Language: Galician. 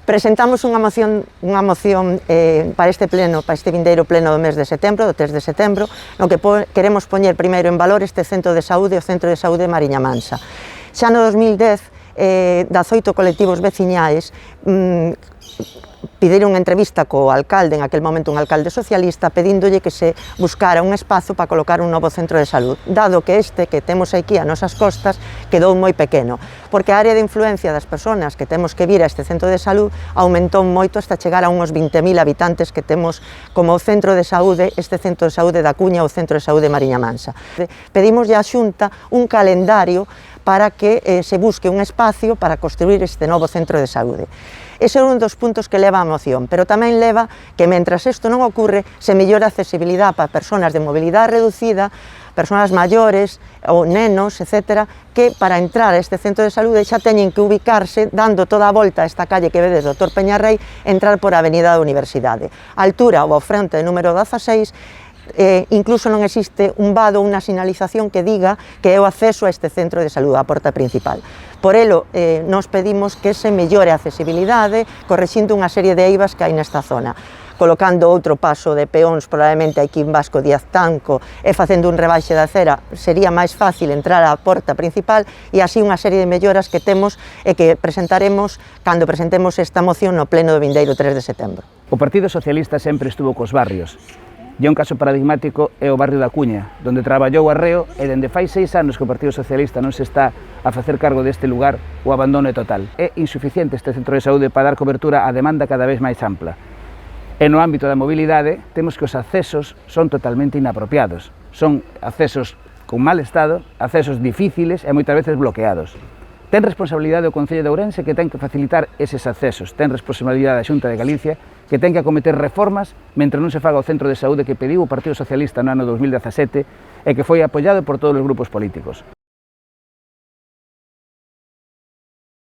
Presentamos unha moción para este pleno, para este vindeiro pleno do mes de setembro, do 3 de setembro, no que queremos poñer primeiro en valor este centro de saúde, o Centro de Saúde Mariña Mansa. Xa no 2010, 18 colectivos veciñais pediron unha entrevista co alcalde, en aquel momento un alcalde socialista, pedíndolle que se buscara un espazo para colocar un novo centro de salud, dado que este que temos aquí a nosas costas quedou moi pequeno, porque a área de influencia das persoas que temos que vir a este centro de salud aumentou moito hasta chegar a uns 20.000 habitantes que temos como centro de saúde, este centro de saúde da Cuña ou centro de saúde Mariña Mansa. Pedimos á Xunta un calendario para que se busque un espacio para construir este novo centro de saúde. Ese é un dos puntos que leva a moción, pero tamén leva que, mentras isto non ocurre, se mellora a accesibilidade para persoas de mobilidade reducida, persoas maiores ou nenos, etc., que para entrar a este centro de saúde xa teñen que ubicarse dando toda a volta a esta calle que vedes do Dr. Peñarrei, entrar por a Avenida da Universidade. A altura ou ao fronte número 16, incluso non existe un vado ou unha sinalización que diga que é o acceso a este centro de saúde, a porta principal. Por elo, nos pedimos que se mellore a accesibilidade, correxindo unha serie de eivas que hai nesta zona, colocando outro paso de peóns probablemente aquí en Vasco Díaz Tanco e facendo un rebaixe da acera, sería máis fácil entrar á porta principal, e así unha serie de melloras que temos e que presentaremos cando presentemos esta moción no pleno do vindeiro 3 de setembro. O Partido Socialista sempre estuvo cos barrios. E un caso paradigmático é o barrio da Cuña, donde traballou Arreo e dende fai 6 anos que o Partido Socialista non se está a facer cargo deste lugar, o abandono é total. É insuficiente este centro de saúde para dar cobertura á demanda cada vez máis ampla. E no ámbito da mobilidade, temos que os accesos son totalmente inapropiados. Son accesos con mal estado, accesos difíciles e moitas veces bloqueados. Ten responsabilidade o Concello de Ourense, que ten que facilitar eses accesos. Ten responsabilidade a Xunta de Galicia, que ten que acometer reformas mentre non se faga o centro de saúde que pediu o Partido Socialista no ano 2017 e que foi apoiado por todos os grupos políticos.